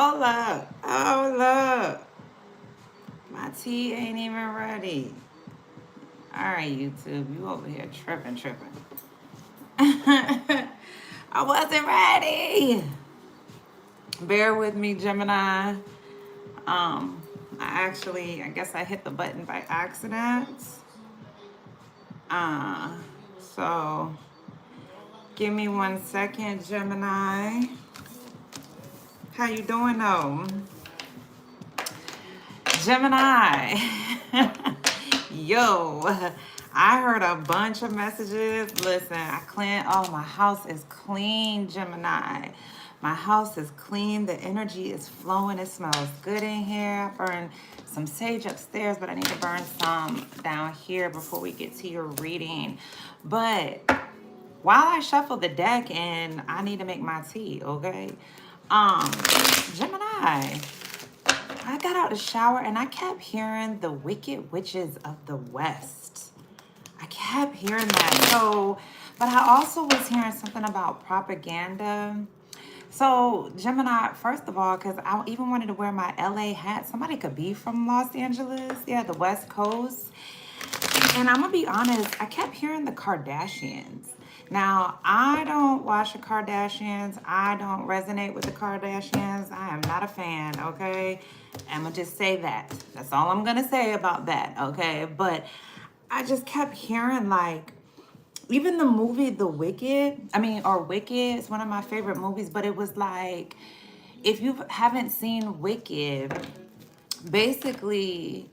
Hold up. Hold up. My tea ain't even ready. All right, YouTube. You over here tripping. I wasn't ready. Bear with me, Gemini. I guess I hit the button by accident. Uh, so give me 1 second, Gemini. How you doing, though? Gemini. Yo, I heard a bunch of messages. Listen, my house is clean, Gemini. My house is clean. The energy is flowing. It smells good in here. I burned some sage upstairs, but I need to burn some down here before we get to your reading. But while I shuffle the deck and I need to make my tea, okay? Gemini, I got out the shower and I kept hearing the Wicked Witches of the West. I kept hearing that. But I also was hearing something about propaganda. So, Gemini, first of all, because I even wanted to wear my LA hat. Somebody could be from Los Angeles. Yeah, the West Coast. And I'm going to be honest, I kept hearing the Kardashians. Now, I don't watch the Kardashians. I don't resonate with the Kardashians. I am not a fan, okay? I'm going to just say that. That's all I'm going to say about that, okay? But I just kept hearing, like, even the movie Wicked is one of my favorite movies, but it was like, if you haven't seen Wicked, basically,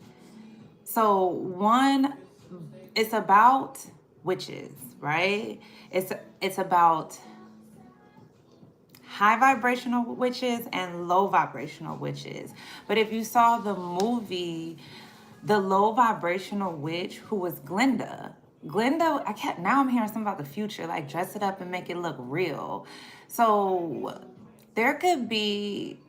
it's about witches, right? It's about high vibrational witches and low vibrational witches. But if you saw the movie, the low vibrational witch who was Glinda, now I'm hearing something about the future, like dress it up and make it look real. So there could be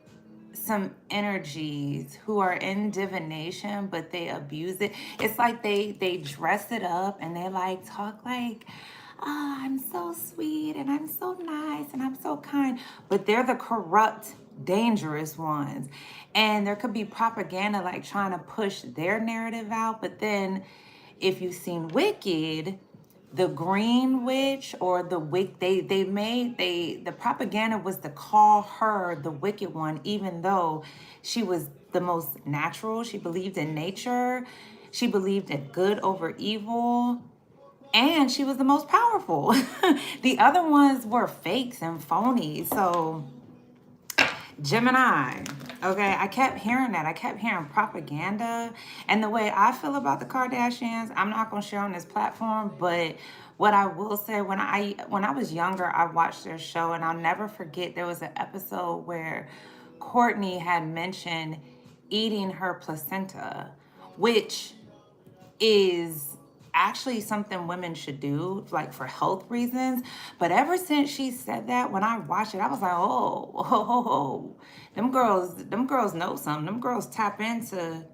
some energies who are in divination, but they abuse it. It's like they dress it up and they like talk like, oh, I'm so sweet and I'm so nice and I'm so kind, but they're the corrupt, dangerous ones. And there could be propaganda like trying to push their narrative out. But then if you've seen Wicked, the green witch or the the propaganda was to call her the wicked one, even though she was the most natural. She believed in nature. She believed in good over evil. And she was the most powerful. The other ones were fakes and phonies. So Gemini, okay, I kept hearing that. I kept hearing propaganda. And the way I feel about the Kardashians, I'm not going to share on this platform, but what I will say, when I was younger, I watched their show, and I'll never forget, there was an episode where Courtney had mentioned eating her placenta, which is actually something women should do, like for health reasons. But ever since she said that, when I watched it, I was like, oh, them girls know something. Them girls tap into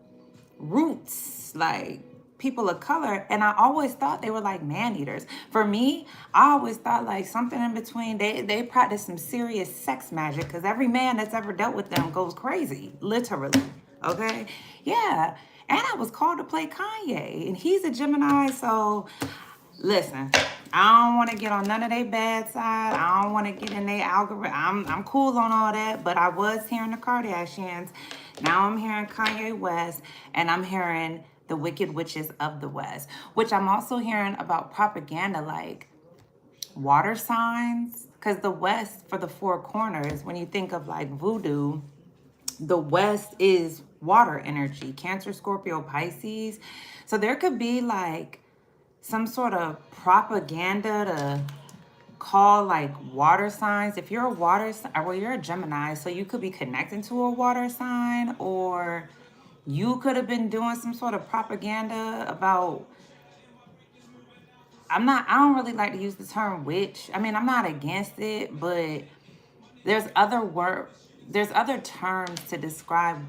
roots, like people of color. And I always thought they were like man eaters. For me, I always thought like something in between. They practice some serious sex magic, because every man that's ever dealt with them goes crazy, literally. Okay, yeah. And I was called to play Kanye, and he's a Gemini. So listen, I don't want to get on none of their bad side. I don't want to get in their algorithm. I'm cool on all that, but I was hearing the Kardashians. Now I'm hearing Kanye West, and I'm hearing the Wicked Witches of the West, which I'm also hearing about propaganda like water signs, because the West, for the four corners, when you think of like voodoo, the West is water energy, Cancer, Scorpio, Pisces. So there could be like some sort of propaganda to call like water signs. If you're a you're a Gemini, so you could be connecting to a water sign, or you could have been doing some sort of propaganda about, I don't really like to use the term witch. I mean, I'm not against it, but there's other terms to describe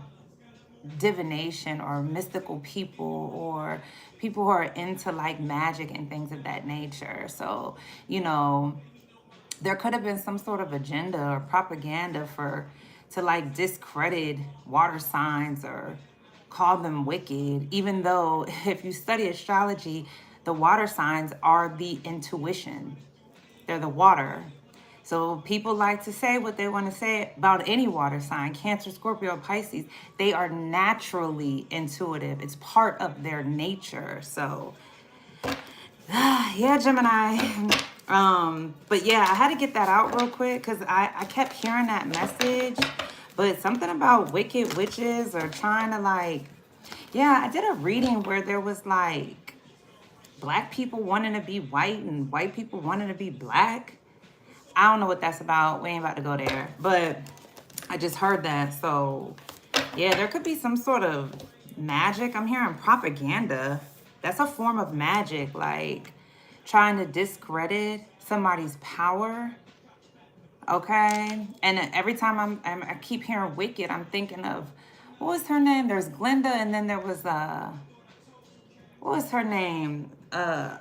divination or mystical people, or people who are into like magic and things of that nature. So, there could have been some sort of agenda or propaganda for to like discredit water signs or call them wicked, even though if you study astrology, the water signs are the intuition. They're the water. So people like to say what they want to say about any water sign, Cancer, Scorpio, Pisces. They are naturally intuitive. It's part of their nature. So yeah, Gemini. But yeah, I had to get that out real quick because I kept hearing that message. But something about wicked witches or trying to like, yeah, I did a reading where there was like black people wanting to be white and white people wanting to be black. I don't know what that's about. We ain't about to go there. But I just heard that. So yeah, there could be some sort of magic. I'm hearing propaganda. That's a form of magic, like trying to discredit somebody's power. Okay. And every time I keep hearing wicked, I'm thinking of, what was her name? There's Glinda, and then there was what was her name? I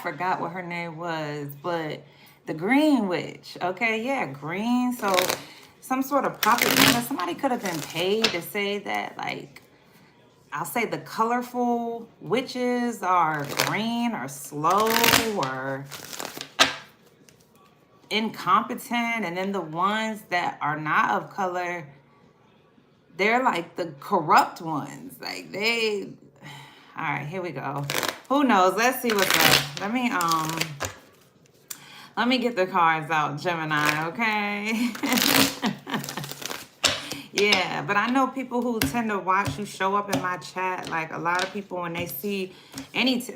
forgot what her name was, but the Green Witch. Okay, yeah, green. So some sort of propaganda. Somebody could have been paid to say that, like, I'll say the colorful witches are green or slow or incompetent, and then the ones that are not of color, they're like the corrupt ones. Like they, all right, here we go. Who knows? Let's see what's up. Let me get the cards out, Gemini, okay? Yeah, but I know people who tend to watch who show up in my chat, like a lot of people when they see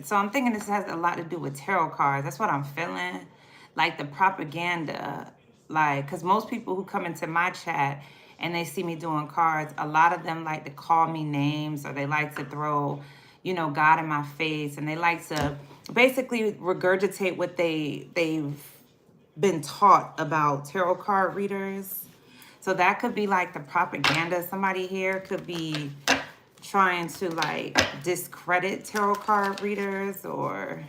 so I'm thinking this has a lot to do with tarot cards. That's what I'm feeling. Like the propaganda, like, because most people who come into my chat and they see me doing cards, a lot of them like to call me names or they like to throw, you know, God in my face, and they like to basically regurgitate what they've been taught about tarot card readers. So that could be like the propaganda. Somebody here could be trying to like discredit tarot card readers or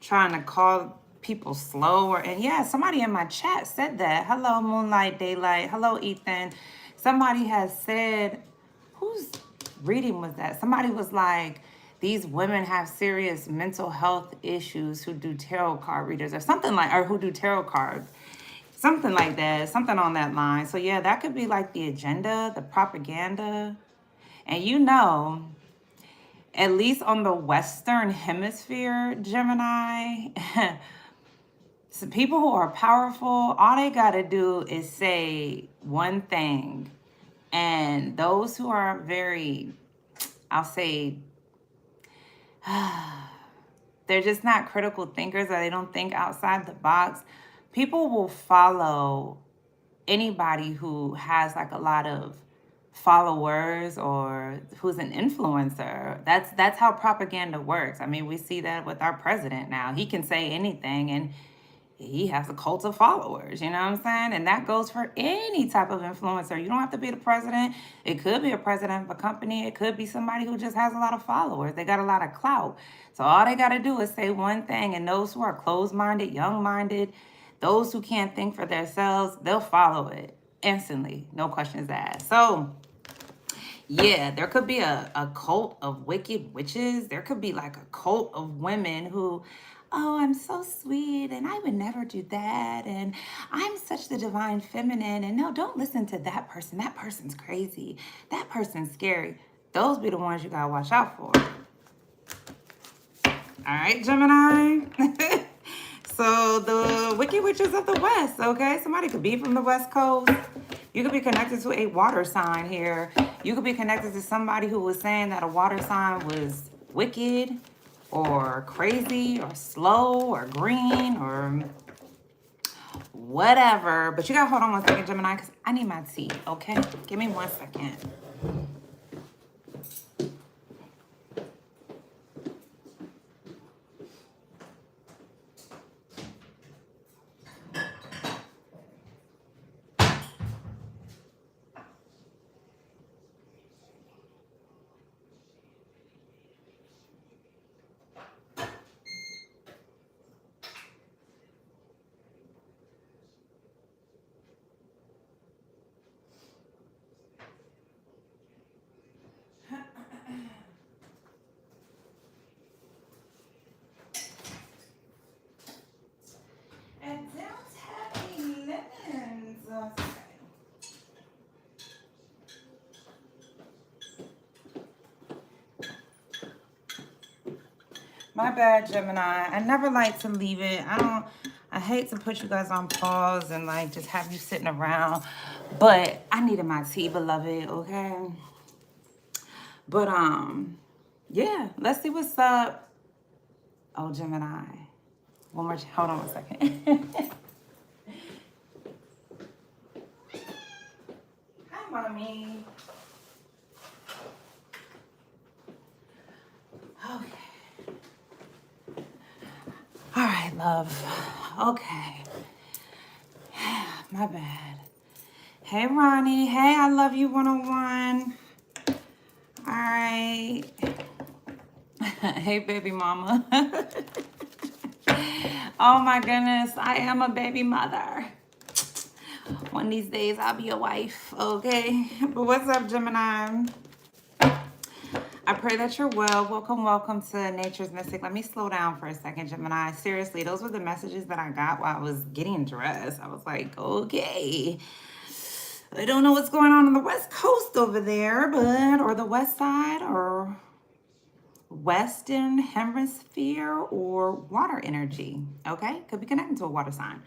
trying to call people slow. And yeah, somebody in my chat said that. Hello, Moonlight Daylight. Hello, Ethan. Somebody has said, whose reading was that? Somebody was like, these women have serious mental health issues who do tarot card readers or something like, or who do tarot cards. Something like that, something on that line. So yeah, that could be like the agenda, the propaganda. And you know, at least on the Western hemisphere, Gemini, so people who are powerful, all they got to do is say one thing. And those who are very, I'll say, they're just not critical thinkers or they don't think outside the box, people will follow anybody who has like a lot of followers or who's an influencer. That's how propaganda works. I mean, we see that with our president now. He can say anything and he has a cult of followers, you know what I'm saying? And that goes for any type of influencer. You don't have to be the president. It could be a president of a company. It could be somebody who just has a lot of followers. They got a lot of clout. So all they got to do is say one thing, and those who are closed-minded, young-minded, those who can't think for themselves, they'll follow it instantly. No questions asked. So yeah, there could be a cult of wicked witches. There could be like a cult of women who, oh, I'm so sweet and I would never do that. And I'm such the divine feminine. And no, don't listen to that person. That person's crazy. That person's scary. Those be the ones you gotta watch out for. All right, Gemini. So the wicked witches of the West, okay? Somebody could be from the West Coast. You could be connected to a water sign here. You could be connected to somebody who was saying that a water sign was wicked or crazy or slow or green or whatever. But you gotta hold on 1 second, Gemini, because I need my tea, okay? Give me 1 second. My bad, Gemini. I never like to leave it. I hate to put you guys on pause and like just have you sitting around. But I needed my tea, beloved, okay? But yeah, let's see what's up. Oh, Gemini. One more, hold on a second. Hi, mommy. Okay. All right, love. Okay. My bad. Hey, Ronnie. Hey, I love you 101. All right. Hey, baby mama. Oh my goodness, I am a baby mother. One of these days I'll be a wife, okay? But what's up, Gemini? I pray that you're well. Welcome, welcome to Nature's Mystic. Let me slow down for a second, Gemini. Seriously, those were the messages that I got while I was getting dressed. I was like, okay. I don't know what's going on the West Coast over there, but, or the West Side, or Western Hemisphere, or water energy, okay? Could be connected to a water sign.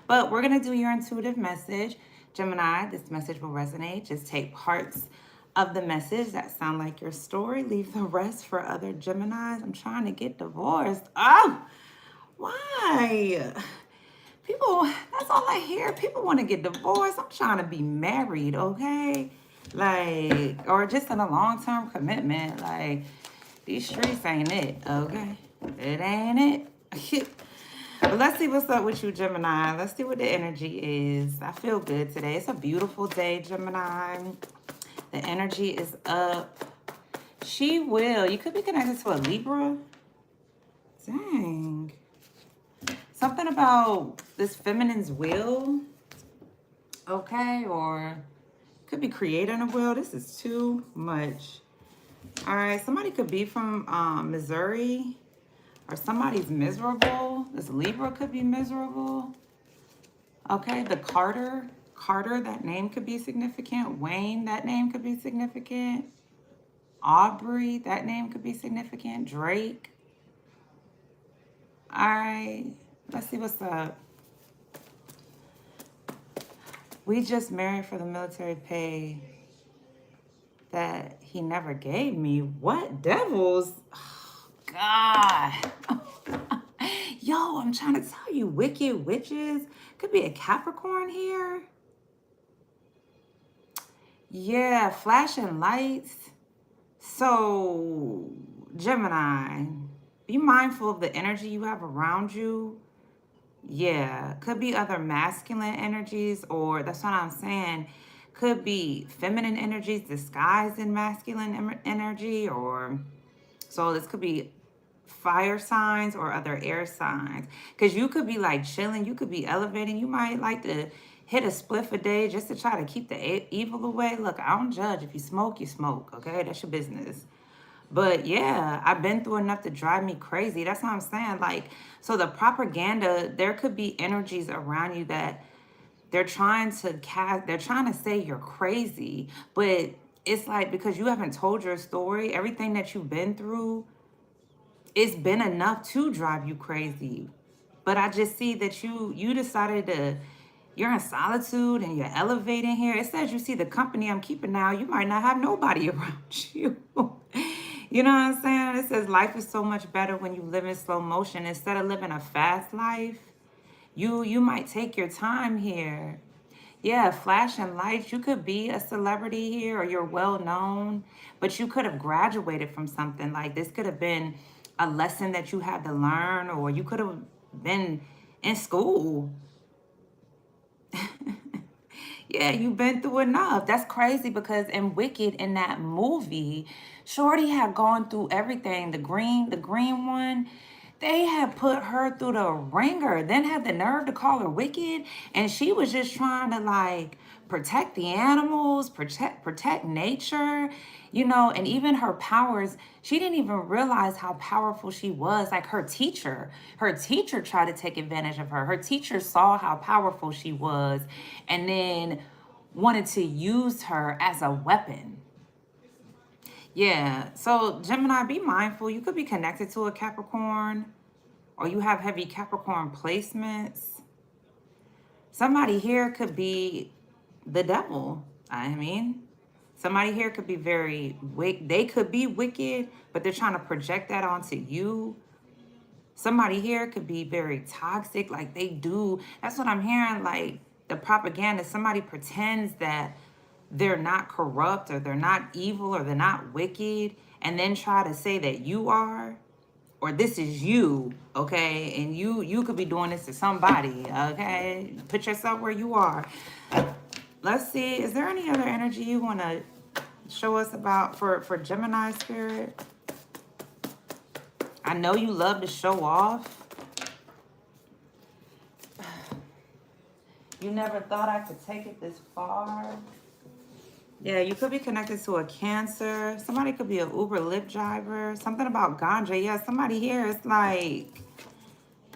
But we're going to do your intuitive message. Gemini, this message will resonate. Just take parts of the message that sound like your story. Leave the rest for other Geminis. I'm trying to get divorced. Oh, why? People, that's all I hear. People want to get divorced. I'm trying to be married, okay? Like, or just in a long-term commitment. Like, these streets ain't it, okay? It ain't it. But let's see what's up with you, Gemini. Let's see what the energy is. I feel good today. It's a beautiful day, Gemini. The energy is up. She will. You could be connected to a Libra. Dang. Something about this feminine's will. Okay, or could be creating a will. This is too much. All right, somebody could be from Missouri, or somebody's miserable. This Libra could be miserable. Okay, the Carter, that name could be significant. Wayne, that name could be significant. Aubrey, that name could be significant. Drake. All right, let's see what's up. We just married for the military pay that he never gave me. What devils? Oh, God. Yo, I'm trying to tell you, wicked witches. Could be a Capricorn here. Yeah, flashing lights. So, Gemini, be mindful of the energy you have around you. Yeah, could be other masculine energies, or that's what I'm saying. Could be feminine energies disguised in masculine energy, or so this could be fire signs or other air signs. Because you could be like chilling, you could be elevating. You might like to hit a spliff a day just to try to keep the evil away. Look, I don't judge. If you smoke, you smoke, okay? That's your business. But yeah, I've been through enough to drive me crazy. That's what I'm saying. Like, so the propaganda, there could be energies around you that they're trying to cast, they're trying to say you're crazy. But it's like, because you haven't told your story, everything that you've been through, it's been enough to drive you crazy. But I just see that you decided to, you're in solitude and you're elevating here. It says you see the company I'm keeping now, you might not have nobody around you. You know what I'm saying? It says life is so much better when you live in slow motion. Instead of living a fast life, you might take your time here. Yeah, flashing lights. You could be a celebrity here, or you're well known, but you could have graduated from something. Like, this could have been a lesson that you had to learn, or you could have been in school. Yeah, you've been through enough. That's crazy, because in Wicked, in that movie, Shorty had gone through everything. The green one, they had put her through the ringer, then had the nerve to call her wicked, and she was just trying to like protect the animals, protect nature, you know, and even her powers. She didn't even realize how powerful she was. Like, her teacher tried to take advantage of her. Her teacher saw how powerful she was and then wanted to use her as a weapon. Yeah. So Gemini, be mindful. You could be connected to a Capricorn, or you have heavy Capricorn placements. Somebody here could be the devil. I mean, somebody here could be very wicked. They could be wicked, but they're trying to project that onto you. Somebody here could be very toxic, like they do. That's what I'm hearing. Like the propaganda, somebody pretends that they're not corrupt or they're not evil or they're not wicked, and then try to say that you are, or this is you, okay? And you could be doing this to somebody, okay? Put yourself where you are. Let's see, is there any other energy you want to show us about for Gemini spirit? I know you love to show off. You never thought I could take it this far. Yeah, you could be connected to a Cancer. Somebody could be an Uber Lyft driver. Something about ganja. Yeah, somebody here is like,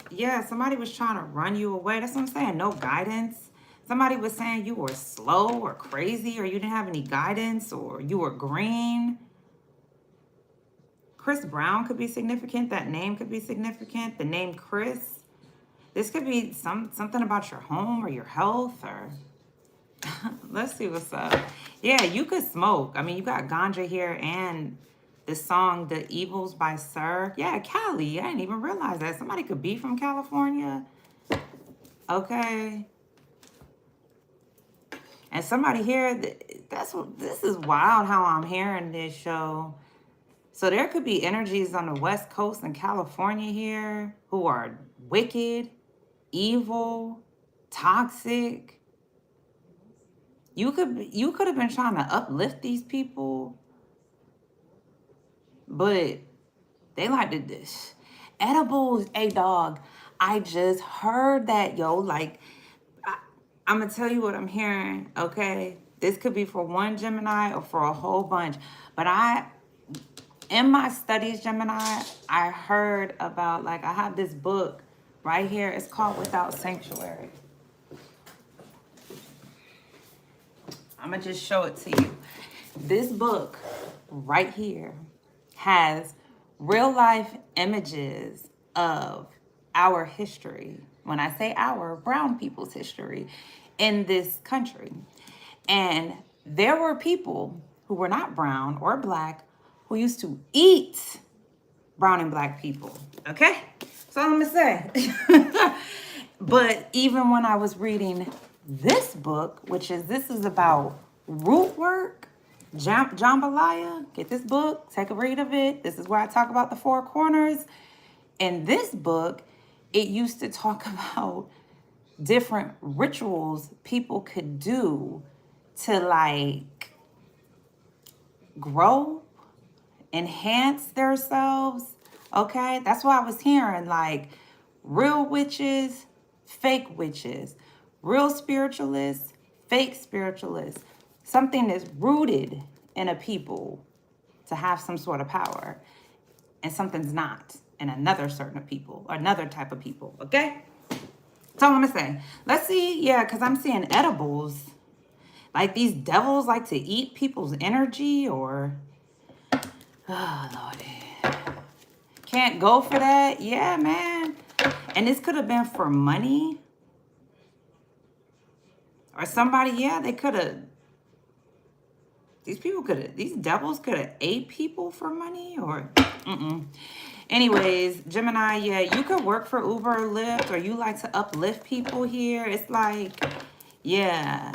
yeah, somebody was trying to run you away. That's what I'm saying. No guidance. Somebody was saying you were slow or crazy, or you didn't have any guidance, or you were green. Chris Brown could be significant. That name could be significant. The name Chris. This could be something about your home or your health, or let's see what's up. Yeah, you could smoke. I mean, you got ganja here and the song The Evils by Sir. Yeah, Cali. I didn't even realize that. Somebody could be from California. Okay. And somebody here, this is wild how I'm hearing this show. So there could be energies on the West Coast in California here who are wicked, evil, toxic. You could have been trying to uplift these people, but they like to dish. Edibles, hey dog. I just heard that, yo. Like, I'm gonna tell you what I'm hearing, okay? This could be for one Gemini or for a whole bunch. But in my studies, Gemini, I heard about, like, I have this book right here. It's called Without Sanctuary. I'm going to just show it to you. This book right here has real life images of our history. When I say our, brown people's history in this country. And there were people who were not brown or black who used to eat brown and black people. Okay? That's all I'm going to say. But even when I was reading this book, this is about root work, jambalaya. Get this book, take a read of it. This is where I talk about the four corners. In this book, it used to talk about different rituals people could do to like grow, enhance themselves. Okay, that's why I was hearing like real witches, fake witches, real spiritualists, fake spiritualists. Something that's rooted in a people to have some sort of power, and something's not in another certain people, or another type of people. Okay, that's all I'm gonna say. Let's see. Yeah, because I'm seeing edibles. Like these devils like to eat people's energy, or oh Lordy, can't go for that. Yeah, man. And this could have been for money, or somebody. Yeah, they could have. These devils could have ate people for money, or Anyways, Gemini, yeah, you could work for Uber or Lyft, or you like to uplift people here. It's like, yeah,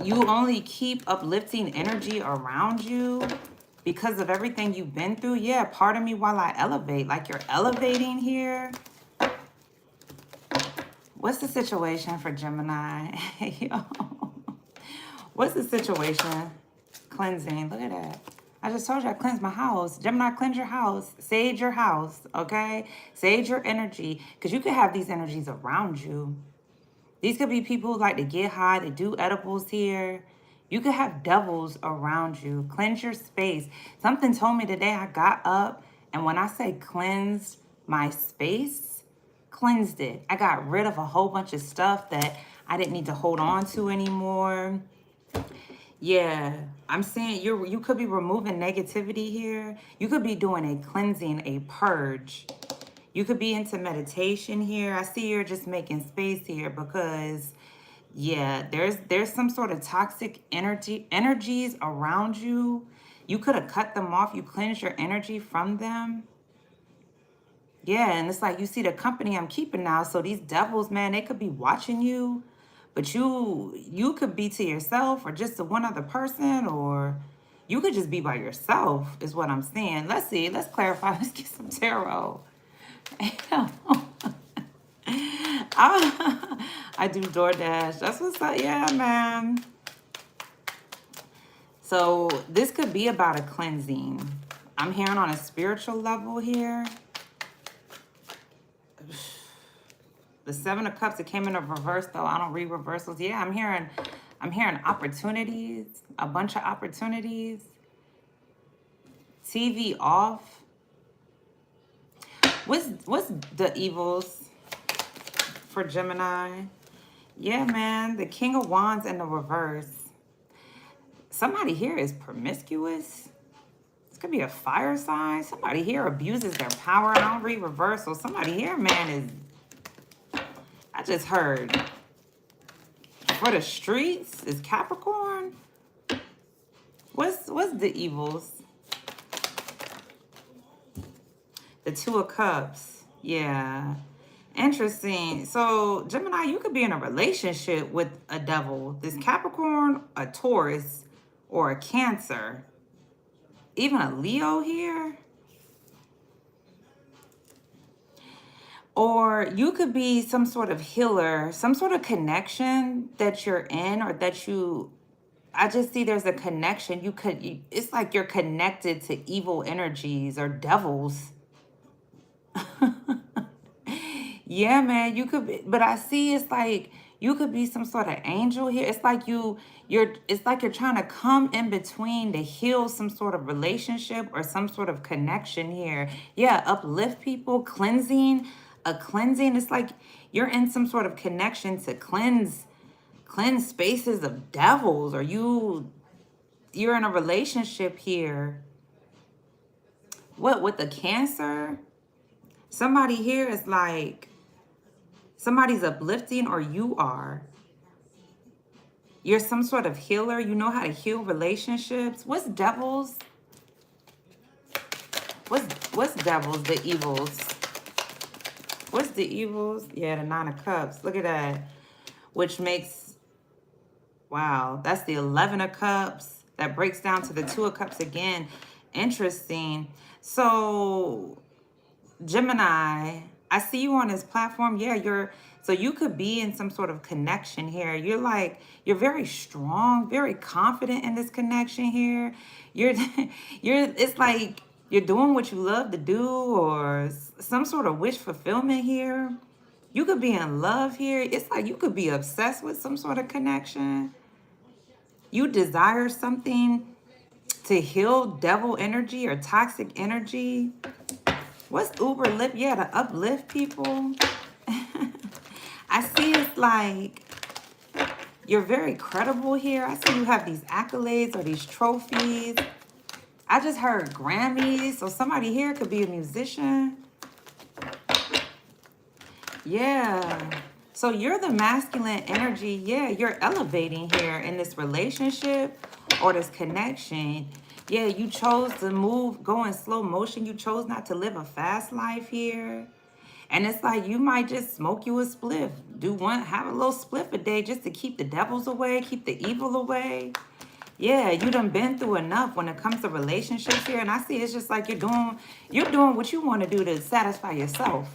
you only keep uplifting energy around you because of everything you've been through. Yeah, pardon me while I elevate. Like you're elevating here. What's the situation for Gemini? Yo. What's the situation? Cleansing. Look at that. I just told you I cleansed my house. Gemini, cleanse your house. Sage your house, okay? Sage your energy, because you could have these energies around you. These could be people who like to get high, they do edibles here. You could have devils around you. Cleanse your space. Something told me today I got up, and when I say cleansed my space, cleansed it. I got rid of a whole bunch of stuff that I didn't need to hold on to anymore. Yeah, I'm saying you could be removing negativity here. You could be doing a cleansing, a purge. You could be into meditation here. I see you're just making space here because yeah, there's some sort of toxic energies around you. You could have cut them off. You cleansed your energy from them. Yeah, and it's like you see the company I'm keeping now. So these devils, man, they could be watching you, but you could be to yourself or just to one other person, or you could just be by yourself, is what I'm saying. Let's see, let's clarify. Let's get some tarot. I do DoorDash. That's what's up. Yeah, man. So this could be about a cleansing. I'm hearing on a spiritual level here. The Seven of Cups, it came in a reverse though. I don't read reversals. Yeah, I'm hearing opportunities, a bunch of opportunities. TV off. What's the evils for Gemini? Yeah, man, the King of Wands in the reverse. Somebody here is promiscuous. This could be a fire sign. Somebody here abuses their power. I don't read reversal. Somebody here, man, is... I just heard. For the streets is Capricorn. What's the evils? The Two of Cups. Yeah. Interesting. So, Gemini, you could be in a relationship with a devil. This Capricorn, a Taurus, or a Cancer. Even a Leo here. Or you could be some sort of healer, some sort of connection that you're in or that you... I just see there's a connection. It's like you're connected to evil energies or devils. Yeah, man, you could be, but I see it's like you could be some sort of angel here. It's like it's like you're trying to come in between to heal some sort of relationship or some sort of connection here. Yeah, uplift people, cleansing, a cleansing. It's like you're in some sort of connection to cleanse spaces of devils, or you're in a relationship here. What with the Cancer? Somebody here is like, somebody's uplifting, or you are. You're some sort of healer. You know how to heal relationships. What's devils? What's devils? The evils. What's the evils? Yeah, the Nine of Cups. Look at that. Which makes, wow, that's the 11 of Cups. That breaks down to the Two of Cups again. Interesting. So, Gemini, I see you on this platform. Yeah, so you could be in some sort of connection here. You're very strong, very confident in this connection here. It's like you're doing what you love to do, or some sort of wish fulfillment here. You could be in love here. It's like you could be obsessed with some sort of connection. You desire something to heal devil energy or toxic energy. What's uber lift? Yeah, to uplift people. I see it's like you're very credible here. I see you have these accolades or these trophies. I just heard Grammys. So somebody here could be a musician. Yeah. So you're the masculine energy. Yeah, you're elevating here in this relationship or this connection. Yeah, you chose to go in slow motion. You chose not to live a fast life here. And it's like you might just smoke you a spliff. Have a little spliff a day just to keep the devils away, keep the evil away. Yeah, you done been through enough when it comes to relationships here. And I see it's just like you're doing what you want to do to satisfy yourself.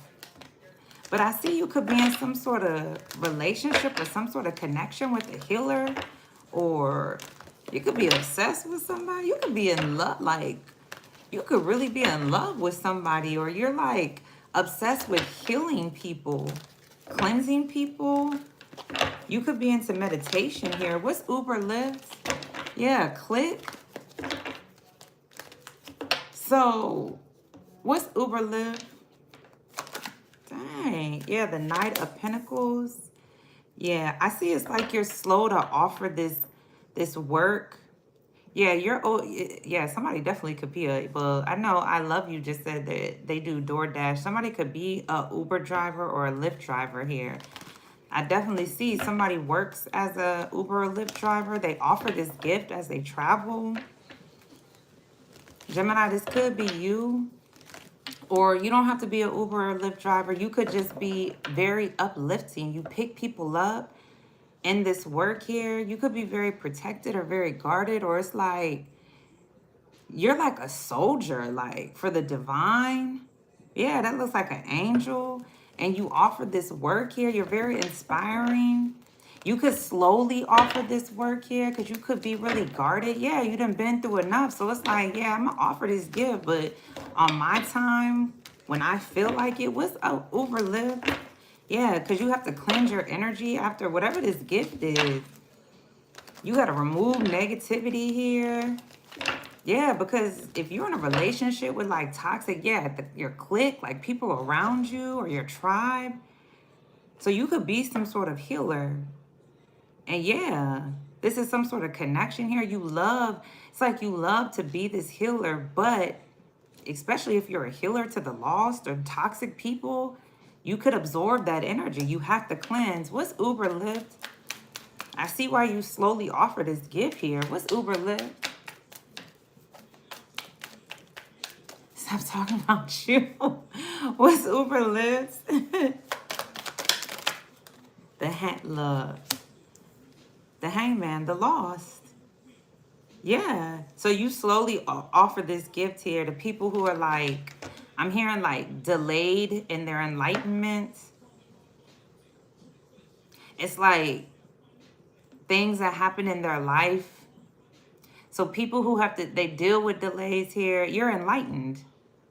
But I see you could be in some sort of relationship or some sort of connection with a healer, or you could be obsessed with somebody. You could be in love, like you could really be in love with somebody, or you're like obsessed with healing people, cleansing people. You could be into meditation here. What's Uber Lyft? Yeah, click. So what's Uber Lyft? Dang. Yeah, the Knight of Pentacles. Yeah, I see it's like you're slow to offer this this work. Yeah, yeah, somebody definitely could be well, I know I Love You just said that they do DoorDash. Somebody could be a Uber driver or a Lyft driver here. I definitely see somebody works as a Uber or Lyft driver. They offer this gift as they travel. Gemini, this could be you. Or you don't have to be an Uber or Lyft driver. You could just be very uplifting. You pick people up in this work here. You could be very protected or very guarded, or it's like you're like a soldier, like for the divine. Yeah, that looks like an angel. And you offer this work here. You're very inspiring. You could slowly offer this work here because you could be really guarded. Yeah, you done been through enough. So it's like, yeah, I'm going to offer this gift. But on my time, when I feel like it, was overlived. Yeah, because you have to cleanse your energy after whatever this gift is. You got to remove negativity here. Yeah, because if you're in a relationship with like toxic, yeah, your clique, like people around you or your tribe. So you could be some sort of healer. And yeah, this is some sort of connection here. It's like you love to be this healer, but especially if you're a healer to the lost or toxic people, you could absorb that energy. You have to cleanse. What's Uber Lyft? I see why you slowly offer this gift here. What's Uber Lyft? Stop talking about you. What's Uber Lyft? Love. The Hangman, the lost. Yeah. So you slowly offer this gift here to people who are like, I'm hearing like delayed in their enlightenment. It's like things that happen in their life. So people who they deal with delays here, you're enlightened.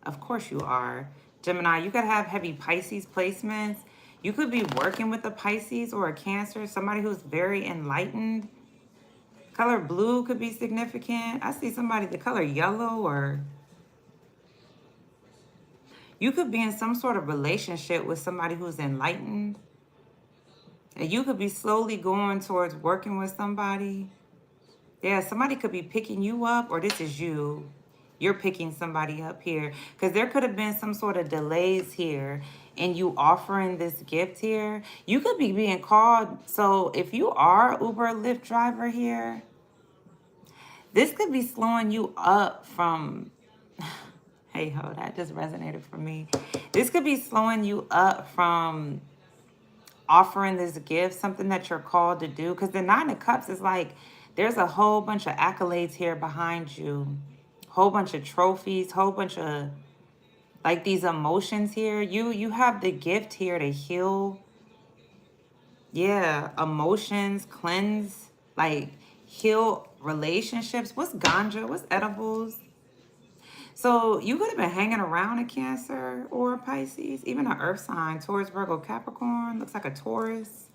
Of course you are. Gemini, you gotta have heavy Pisces placements. You could be working with a Pisces or a Cancer, somebody who's very enlightened. Color blue could be significant. I see somebody the color yellow, or you could be in some sort of relationship with somebody who's enlightened. And you could be slowly going towards working with somebody. Yeah, somebody could be picking you up, or this is you. You're picking somebody up here. Because there could have been some sort of delays here and you offering this gift here. You could be being called. So if you are Uber Lyft driver here, this could be slowing you up from... Hey ho, that just resonated for me. This could be slowing you up from offering this gift, something that you're called to do. Because the Nine of Cups is like, there's a whole bunch of accolades here behind you. Whole bunch of trophies, whole bunch of like these emotions here. You have the gift here to heal. Yeah, emotions, cleanse, like heal relationships. What's ganja? What's edibles? So you could have been hanging around a Cancer or a Pisces, even an earth sign, Taurus, Virgo, Capricorn. Looks like a Taurus.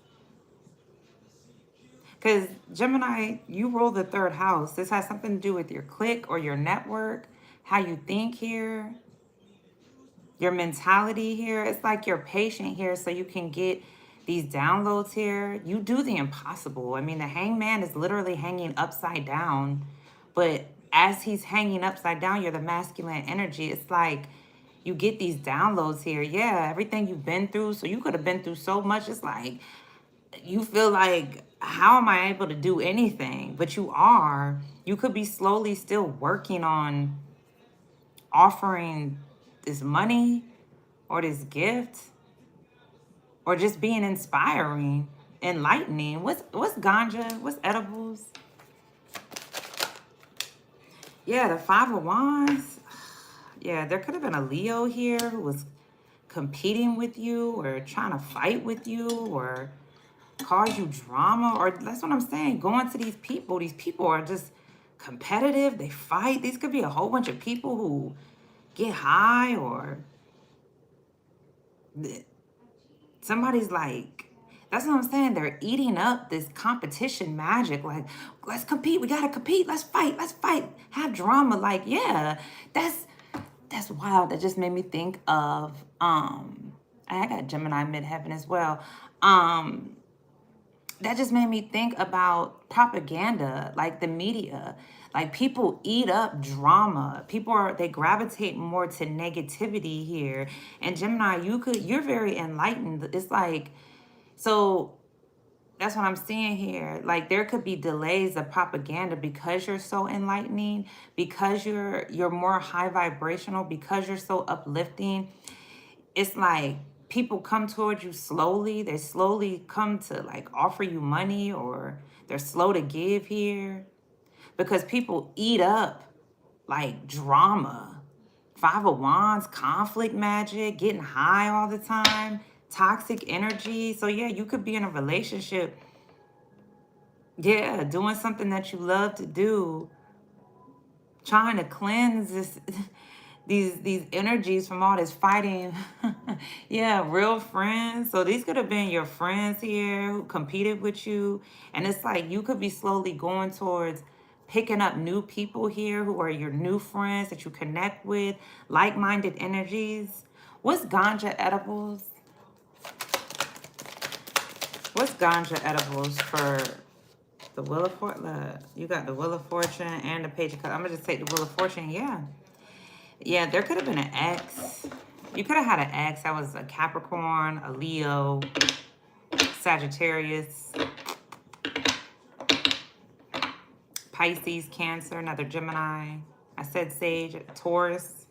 Because Gemini, you rule the third house. This has something to do with your clique or your network, how you think here, your mentality here. It's like you're patient here so you can get these downloads here. You do the impossible. I mean, the Hangman is literally hanging upside down. But as he's hanging upside down, you're the masculine energy. It's like you get these downloads here. Yeah, everything you've been through. So you could have been through so much. It's like you feel like, how am I able to do anything? But you are. You could be slowly still working on offering this money or this gift or just being inspiring, enlightening. What's ganja? What's edibles? Yeah, the Five of Wands. Yeah, there could have been a Leo here who was competing with you or trying to fight with you or cause you drama, or that's what I'm saying, going to these people are just competitive, they fight. These could be a whole bunch of people who get high, or somebody's like, that's what I'm saying, they're eating up this competition magic, like, let's compete, we gotta compete, let's fight, have drama. Like, yeah, that's wild. That just made me think of I got Gemini midheaven as well. that just made me think about propaganda, like the media. Like people eat up drama. They gravitate more to negativity here. And Gemini, you're very enlightened. It's like, so that's what I'm seeing here. Like there could be delays of propaganda because you're so enlightening, because you're more high vibrational, because you're so uplifting. It's like people come towards you slowly. They slowly come to like offer you money, or they're slow to give here because people eat up like drama. Five of Wands, conflict magic, getting high all the time, toxic energy. So yeah, you could be in a relationship, yeah, doing something that you love to do, trying to cleanse this these energies from all this fighting. Yeah, real friends. So these could have been your friends here who competed with you. And it's like you could be slowly going towards picking up new people here who are your new friends that you connect with, like-minded energies. What's ganja edibles? What's ganja edibles for the Wheel of Fortune? You got the Wheel of Fortune and the Page of Cups. I'm gonna just take the Wheel of Fortune. Yeah. Yeah, there could have been an ex. You could have had an ex that was a Capricorn, a Leo, Sagittarius, Pisces, Cancer, another Gemini. I said Sage, Taurus.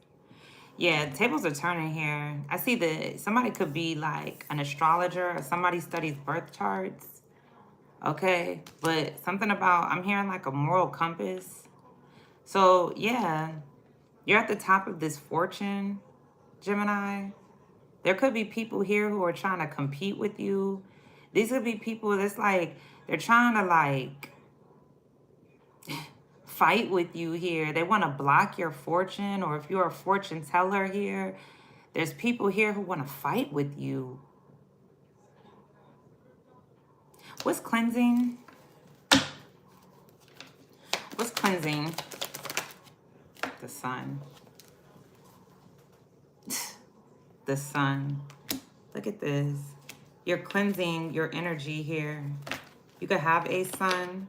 Yeah, tables are turning here. I see that somebody could be like an astrologer, or somebody studies birth charts. Okay, but something about, I'm hearing like a moral compass. So yeah, you're at the top of this fortune, Gemini. There could be people here who are trying to compete with you. These could be people that's like, they're trying to like fight with you here. They want to block your fortune, or if you're a fortune teller here, there's people here who want to fight with you. What's cleansing? What's cleansing? The sun. The sun. Look at this. You're cleansing your energy here. You could have a sun.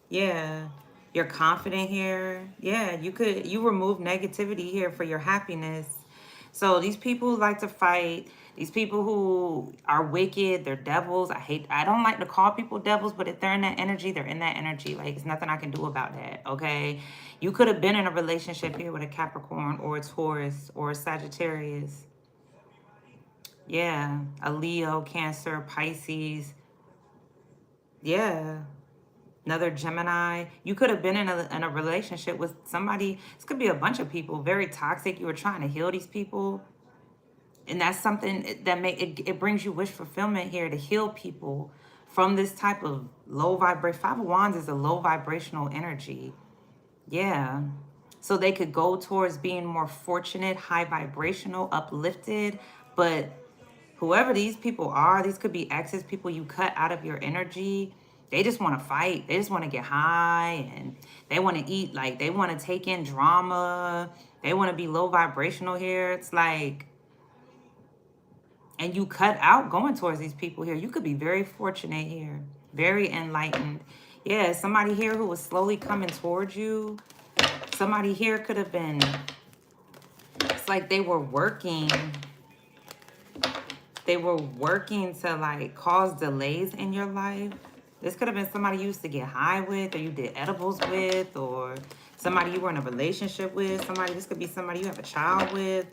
Yeah. You're confident here. Yeah, you remove negativity here for your happiness. So these people who like to fight, these people who are wicked, they're devils. I don't like to call people devils, but if they're in that energy, they're in that energy. Like, there's nothing I can do about that, okay? You could have been in a relationship here with a Capricorn or a Taurus or a Sagittarius. Yeah, a Leo, Cancer, Pisces. Yeah. Another Gemini. You could have been in a relationship with somebody. This could be a bunch of people, very toxic. You were trying to heal these people. And that's something that it brings you wish fulfillment here, to heal people from this type of low vibration. Five of Wands is a low vibrational energy. Yeah. So they could go towards being more fortunate, high vibrational, uplifted. But whoever these people are, these could be exes, people you cut out of your energy. They just want to fight. They just want to get high, and they want to eat. Like, they want to take in drama. They want to be low vibrational here. It's like, and you cut out going towards these people here. You could be very fortunate here, very enlightened. Yeah, somebody here who was slowly coming towards you. Somebody here could have been, it's like they were working. They were working to like cause delays in your life. This could have been somebody you used to get high with, or you did edibles with, or somebody you were in a relationship with. This could be somebody you have a child with.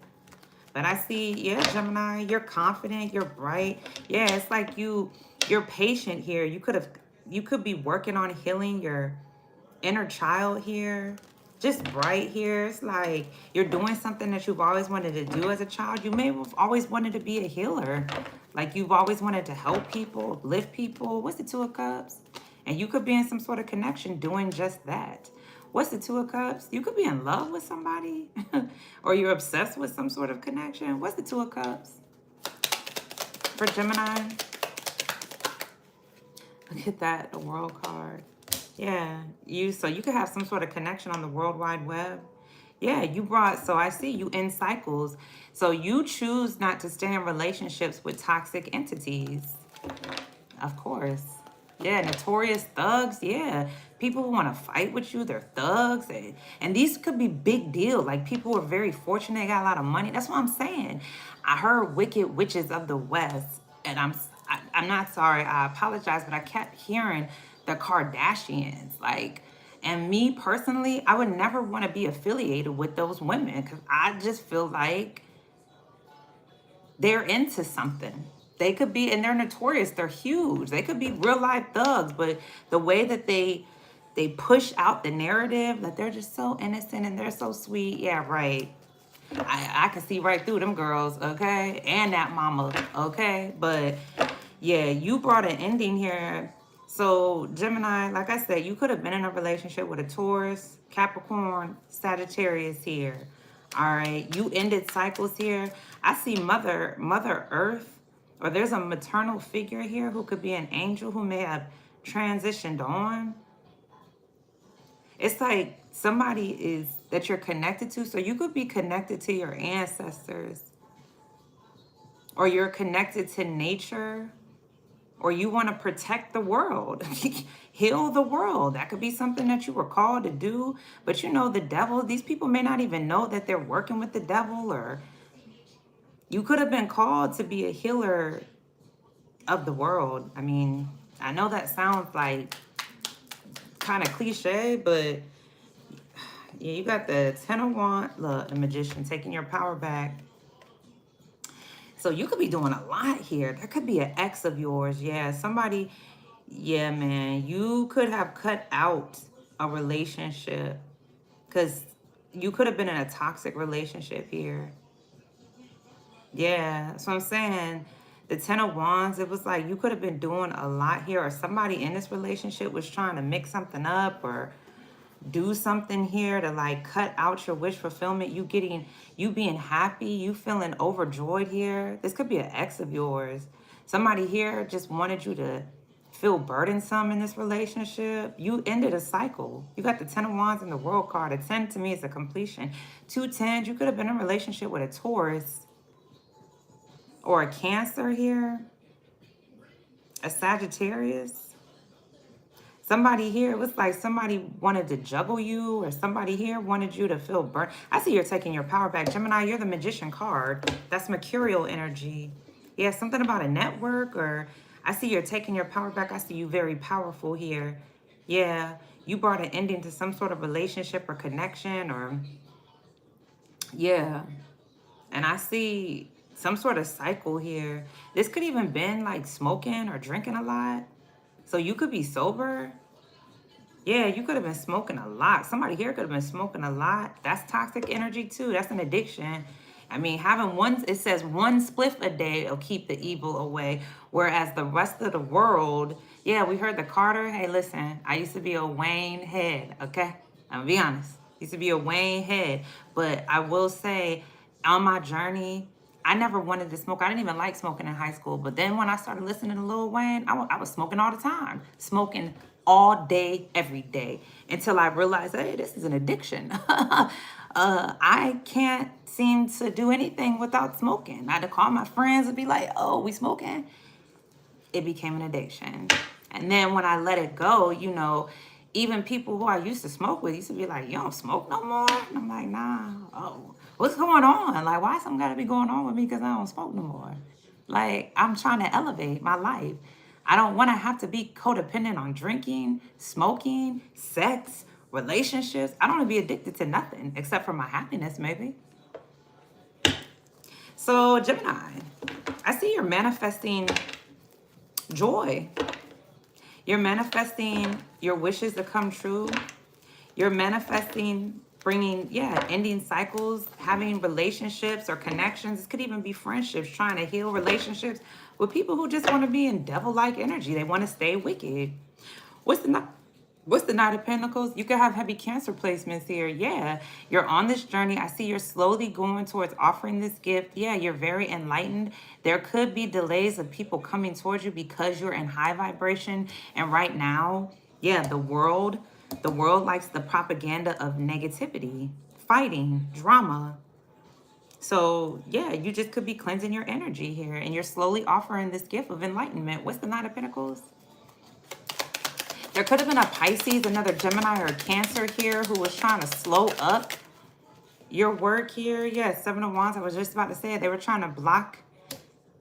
But I see, yeah, Gemini, you're confident, you're bright. Yeah, it's like you're patient here. You could be working on healing your inner child here. Just bright here. It's like you're doing something that you've always wanted to do as a child. You may have always wanted to be a healer. Like, you've always wanted to help people, uplift people. What's the Two of Cups? And you could be in some sort of connection doing just that. What's the Two of Cups? You could be in love with somebody or you're obsessed with some sort of connection. What's the Two of Cups for Gemini? Look at that, the World card. Yeah, so you could have some sort of connection on the World Wide Web. Yeah, so I see you in cycles. So you choose not to stay in relationships with toxic entities. Of course. Yeah, notorious thugs. Yeah, people who want to fight with you, they're thugs, and these could be big deal. Like people are very fortunate, they got a lot of money. That's what I'm saying. I heard wicked witches of the West, and I'm not sorry. I apologize, but I kept hearing the Kardashians, like. And me personally, I would never want to be affiliated with those women because I just feel like they're into something. They could be, and they're notorious. They're huge. They could be real life thugs, but the way that they push out the narrative that they're just so innocent and they're so sweet. Yeah, right. I can see right through them girls, okay, and that mama, okay. But yeah, you brought an ending here. So Gemini, like I said, you could have been in a relationship with a Taurus, Capricorn, Sagittarius here. All right, you ended cycles here. I see Mother Earth, or there's a maternal figure here who could be an angel who may have transitioned on. It's like somebody is that you're connected to. So you could be connected to your ancestors, or you're connected to nature, or you want to protect the world, heal the world. That could be something that you were called to do. But you know, the devil, these people may not even know that they're working with the devil, or you could have been called to be a healer of the world. I mean, I know that sounds like kind of cliche, but yeah, you got the Ten of Wands, look, the Magician, taking your power back. So you could be doing a lot here. There could be an ex of yours. Yeah, somebody, yeah, man. You could have cut out a relationship because you could have been in a toxic relationship here. Yeah, that's what I'm saying. The Ten of Wands, it was like you could have been doing a lot here, or somebody in this relationship was trying to mix something up or do something here to like cut out your wish fulfillment. You being happy, you feeling overjoyed here. This could be an ex of yours. Somebody here just wanted you to feel burdensome in this relationship. You ended a cycle. You got the Ten of Wands and the World card. A 10 to me is a completion. 2 10s, you could have been in a relationship with a Taurus or a Cancer here, a Sagittarius. Somebody here, it was like somebody wanted to juggle you, or somebody here wanted you to feel burnt. I see you're taking your power back. Gemini, you're the Magician card. That's mercurial energy. Yeah, something about a network, or I see you're taking your power back. I see you very powerful here. Yeah, you brought an ending to some sort of relationship or connection, or yeah. And I see some sort of cycle here. This could even been like smoking or drinking a lot. So you could be sober. Yeah, you could have been smoking a lot. Somebody here could have been smoking a lot. That's toxic energy too. That's an addiction. I mean, having one, it says one spliff a day will keep the evil away. Whereas the rest of the world, yeah, we heard the Carter. Hey, listen, I used to be a Wayne head, okay? I'm gonna be honest. Used to be a Wayne head. But I will say, on my journey, I never wanted to smoke. I didn't even like smoking in high school. But then when I started listening to Lil Wayne, I was smoking all the time. Smoking all day, every day. Until I realized, hey, this is an addiction. I can't seem to do anything without smoking. I had to call my friends and be like, oh, we smoking? It became an addiction. And then when I let it go, you know, even people who I used to smoke with used to be like, you don't smoke no more? And I'm like, nah. Oh, what's going on? Like, why something got to be going on with me because I don't smoke no more? Like, I'm trying to elevate my life. I don't want to have to be codependent on drinking, smoking, sex, relationships. I don't want to be addicted to nothing except for my happiness, maybe. So, Gemini, I see you're manifesting joy. You're manifesting your wishes to come true. You're manifesting bringing, yeah, ending cycles, having relationships or connections. This could even be friendships, trying to heal relationships with people who just want to be in devil-like energy. They want to stay wicked. What's the Knight of Pentacles? You could have heavy Cancer placements here. Yeah, you're on this journey. I see you're slowly going towards offering this gift. Yeah, you're very enlightened. There could be delays of people coming towards you because you're in high vibration. And right now, yeah, the world likes the propaganda of negativity, fighting, drama. So, yeah, you just could be cleansing your energy here. And you're slowly offering this gift of enlightenment. What's the Knight of Pentacles? There could have been a Pisces, another Gemini or a Cancer here who was trying to slow up your work here. Yeah, Seven of Wands. I was just about to say it. They were trying to block,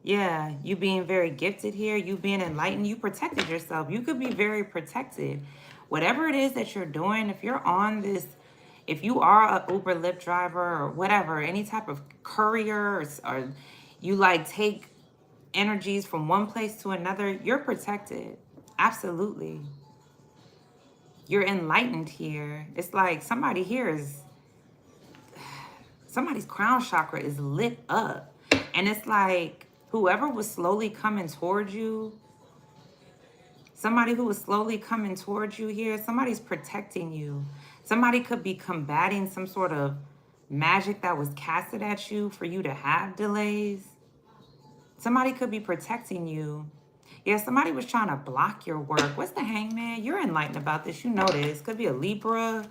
yeah, you being very gifted here. You being enlightened. You protected yourself. You could be very protected. Whatever it is that you're doing, if you're on this, if you are a Uber, Lyft driver or whatever, any type of courier, or you like take energies from one place to another, you're protected. Absolutely. You're enlightened here. It's like somebody here is, somebody's crown chakra is lit up. And it's like whoever was slowly coming towards you, somebody who was slowly coming towards you here, somebody's protecting you. Somebody could be combating some sort of magic that was casted at you for you to have delays. Somebody could be protecting you. Yeah, somebody was trying to block your work. What's the Hangman? You're enlightened about this. You know this. Could be a Libra.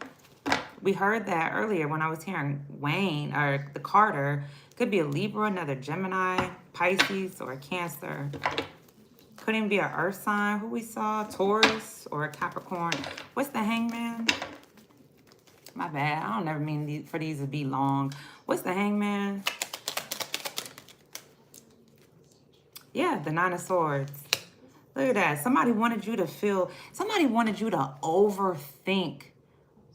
We heard that earlier when I was hearing Wayne or the Carter. Could be a Libra, another Gemini, Pisces, or a Cancer. Could even be an Earth sign, who we saw, Taurus, or a Capricorn. What's the Hangman? My bad. I don't never mean for these to be long. What's the Hangman? Yeah, the Nine of Swords. Look at that. Somebody wanted you to feel, somebody wanted you to overthink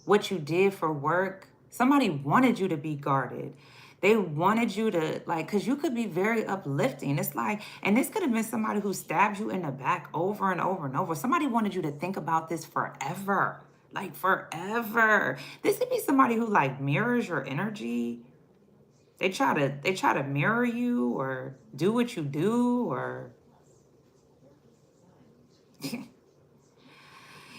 what you did for work. Somebody wanted you to be guarded. They wanted you to, like, because you could be very uplifting. It's like, and this could have been somebody who stabbed you in the back over and over and over. Somebody wanted you to think about this forever. Like, forever. This could be somebody who, like, mirrors your energy. They try to mirror you or do what you do, or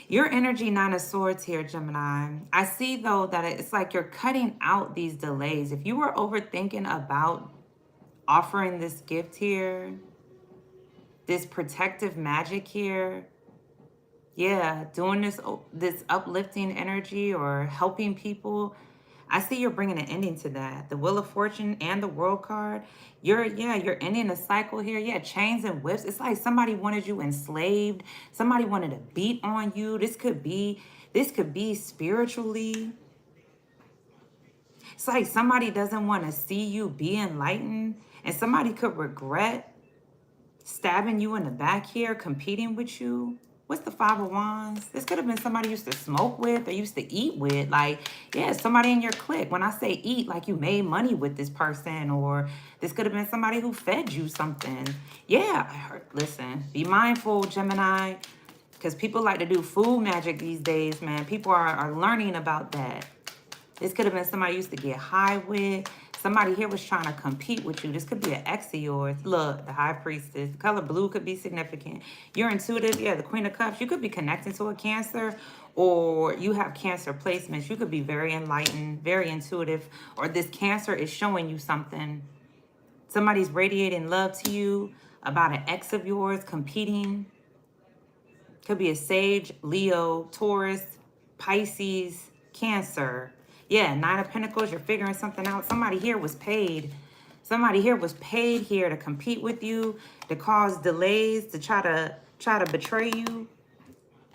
your energy, Nine of Swords here, Gemini. I see, though, that it's like you're cutting out these delays. If you were overthinking about offering this gift here, this protective magic here, yeah, doing this uplifting energy or helping people, I see you're bringing an ending to that. The Wheel of Fortune and the World card. You're ending a cycle here. Yeah, chains and whips. It's like somebody wanted you enslaved. Somebody wanted to beat on you. This could be spiritually. It's like somebody doesn't want to see you be enlightened. And somebody could regret stabbing you in the back here, competing with you. What's the Five of Wands? This could have been somebody you used to smoke with or used to eat with. Like, yeah, somebody in your clique. When I say eat, like you made money with this person, or this could have been somebody who fed you something. Yeah, listen, be mindful, Gemini, because people like to do food magic these days, man. People are learning about that. This could have been somebody you used to get high with. Somebody here was trying to compete with you. This could be an ex of yours. Look, the High Priestess. The color blue could be significant. You're intuitive. Yeah, the Queen of Cups. You could be connected to a Cancer, or you have Cancer placements. You could be very enlightened, very intuitive, or this Cancer is showing you something. Somebody's radiating love to you about an ex of yours competing. Could be a Sage, Leo, Taurus, Pisces, Cancer. Yeah, Nine of Pentacles, you're figuring something out. Somebody here was paid. Somebody here was paid here to compete with you, to cause delays, to try to betray you.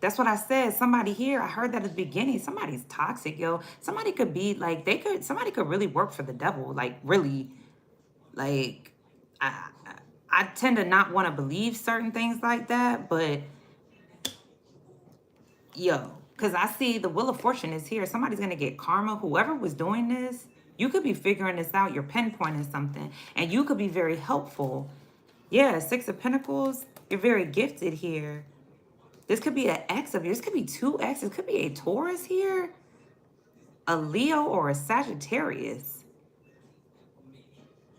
That's what I said. Somebody here, I heard that at the beginning. Somebody's toxic, yo. Somebody could be like, somebody could really work for the devil. Like, really. Like, I tend to not want to believe certain things like that, but yo. Because I see the Wheel of Fortune is here. Somebody's going to get karma. Whoever was doing this, you could be figuring this out. You're pinpointing something. And you could be very helpful. Yeah, Six of Pentacles. You're very gifted here. This could be an ex of yours. This could be two exes. It could be a Taurus here. A Leo or a Sagittarius.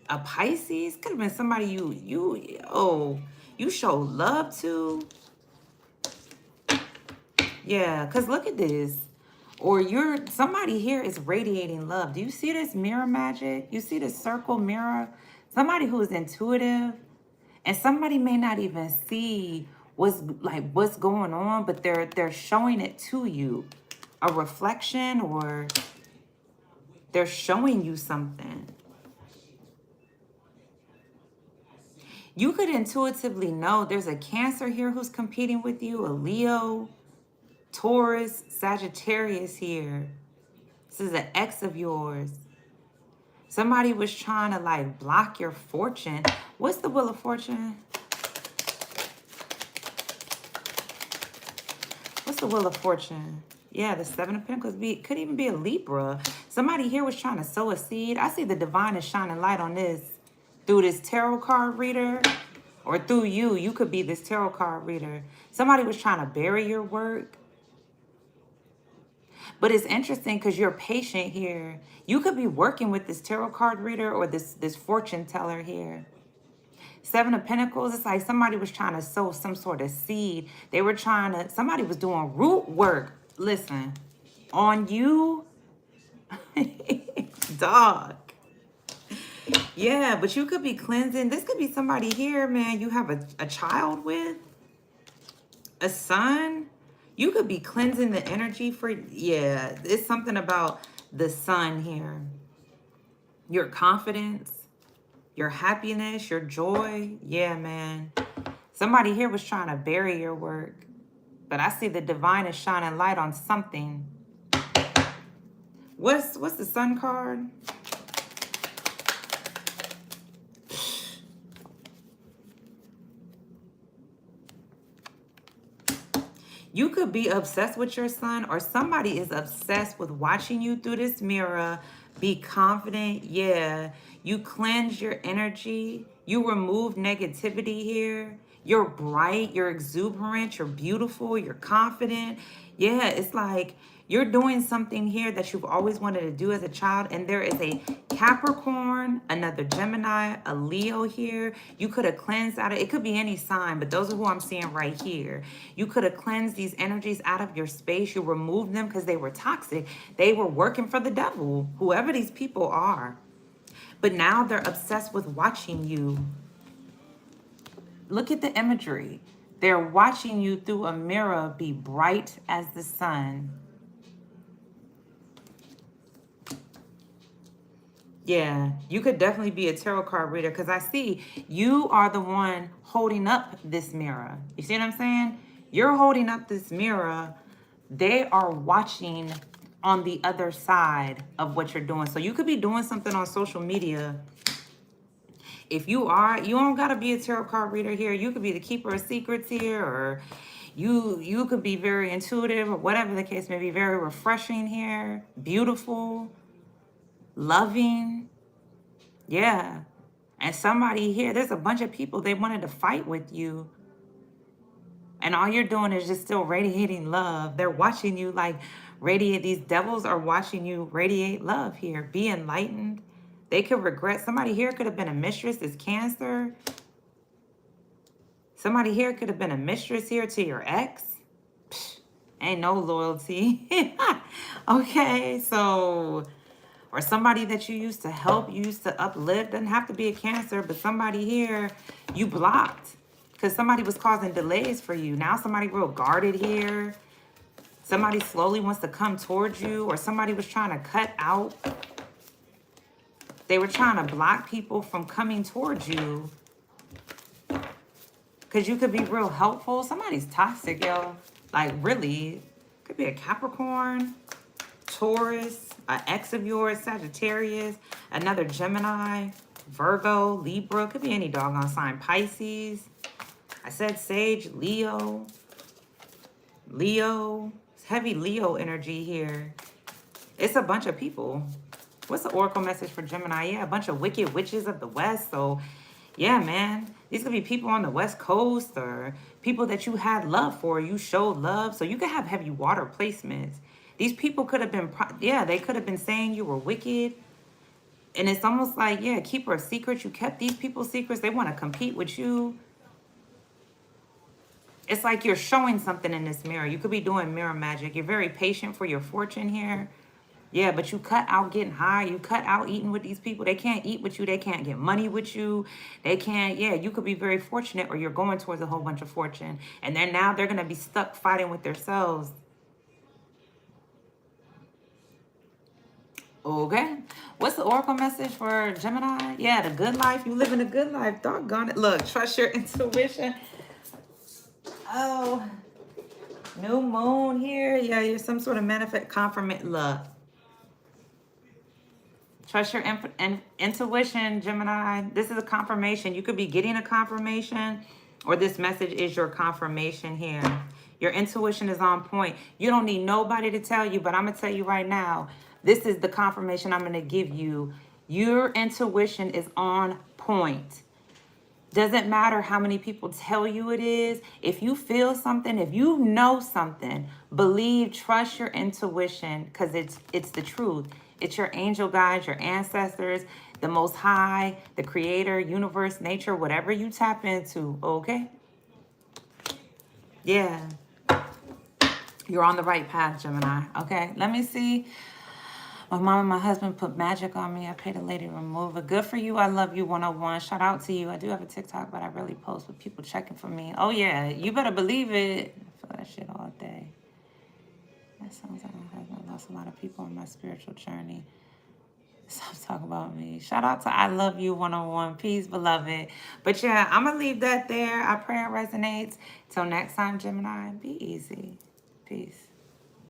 A Pisces. Could have been somebody you show love to. Yeah, because look at this. Or somebody here is radiating love. Do you see this mirror magic? You see this circle mirror? Somebody who is intuitive, and somebody may not even see what's going on, but they're showing it to you. A reflection, or they're showing you something. You could intuitively know there's a Cancer here who's competing with you, a Leo. Taurus, Sagittarius here. This is an ex of yours. Somebody was trying to like block your fortune. What's the Wheel of Fortune? What's the Wheel of Fortune? Yeah, the Seven of Pentacles could even be a Libra. Somebody here was trying to sow a seed. I see the divine is shining light on this through this tarot card reader, or through you. You could be this tarot card reader. Somebody was trying to bury your work. But it's interesting because you're patient here. You could be working with this tarot card reader or this fortune teller here. Seven of Pentacles, it's like somebody was trying to sow some sort of seed. They were trying to, somebody was doing root work. Listen, on you, dog. Yeah, but you could be cleansing. This could be somebody here, man, you have a child with, a son. You could be cleansing the energy for, yeah, it's something about the sun here. Your confidence, your happiness, your joy. Yeah, man. Somebody here was trying to bury your work, but I see the divine is shining light on something. What's the sun card? You could be obsessed with your son, or somebody is obsessed with watching you through this mirror. Be confident. Yeah. You cleanse your energy. You remove negativity here. You're bright. You're exuberant. You're beautiful. You're confident. Yeah, it's like you're doing something here that you've always wanted to do as a child. And there is a Capricorn, another Gemini, a Leo here. You could have cleansed out of, it could be any sign, but those are who I'm seeing right here. You could have cleansed these energies out of your space. You removed them because they were toxic. They were working for the devil, whoever these people are. But now they're obsessed with watching you. Look at the imagery. They're watching you through a mirror be bright as the sun. Yeah, you could definitely be a tarot card reader because I see you are the one holding up this mirror. You see what I'm saying? You're holding up this mirror. They are watching on the other side of what you're doing. So you could be doing something on social media. If you are, you don't got to be a tarot card reader here. You could be the keeper of secrets here, or you could be very intuitive, or whatever the case may be, very refreshing here, beautiful, loving. Yeah. And somebody here, there's a bunch of people, they wanted to fight with you. And all you're doing is just still radiating love. They're watching you like radiate. These devils are watching you radiate love here. Be enlightened. They could regret. Somebody here could have been a mistress. It's Cancer. Somebody here could have been a mistress here to your ex. Psh, ain't no loyalty. Okay, so, or somebody that you used to help, you used to uplift. Doesn't have to be a Cancer, but somebody here you blocked because somebody was causing delays for you. Now somebody real guarded here. Somebody slowly wants to come towards you, or somebody was trying to cut out. They were trying to block people from coming towards you because you could be real helpful. Somebody's toxic, yo. Like, really. Could be a Capricorn, Taurus, an ex of yours, Sagittarius, another Gemini, Virgo, Libra. Could be any doggone sign. Pisces. I said Sage, Leo. Leo. It's heavy Leo energy here. It's a bunch of people. What's the oracle message for Gemini? Yeah, a bunch of wicked witches of the West. So, yeah, man. These could be people on the West Coast or people that you had love for. You showed love. So you could have heavy water placements. These people could have been, yeah, they could have been saying you were wicked. And it's almost like, yeah, keeper of secrets. You kept these people's secrets. They want to compete with you. It's like you're showing something in this mirror. You could be doing mirror magic. You're very patient for your fortune here. Yeah, but you cut out getting high. You cut out eating with these people. They can't eat with you. They can't get money with you. They can't, yeah, you could be very fortunate, or you're going towards a whole bunch of fortune. And then now they're going to be stuck fighting with themselves. Okay. What's the oracle message for Gemini? Yeah, the good life. You live in a good life. Doggone it. Look, trust your intuition. Oh, New moon here. Yeah, you're some sort of manifest confirmation. Look. Trust your intuition, Gemini. This is a confirmation. You could be getting a confirmation, or this message is your confirmation here. Your intuition is on point. You don't need nobody to tell you, but I'm going to tell you right now, this is the confirmation I'm going to give you. Your intuition is on point. Doesn't matter how many people tell you it is. If you feel something, if you know something, believe, trust your intuition, because it's the truth. It's your angel guides, your ancestors, the Most High, the Creator, universe, nature, whatever you tap into, okay? Yeah. You're on the right path, Gemini, okay? Let me see. My mom and my husband put magic on me. I paid a lady to remove it. Good for you. I love you 101. Shout out to you. I do have a TikTok, but I really post with people checking for me. Oh, yeah. You better believe it. I feel that shit all day. That sounds like my husband. I lost a lot of people on my spiritual journey. Stop talking about me. Shout out to I love you 101. Peace, beloved. But yeah, I'm going to leave that there. I pray it resonates. Till next time, Gemini, be easy. Peace.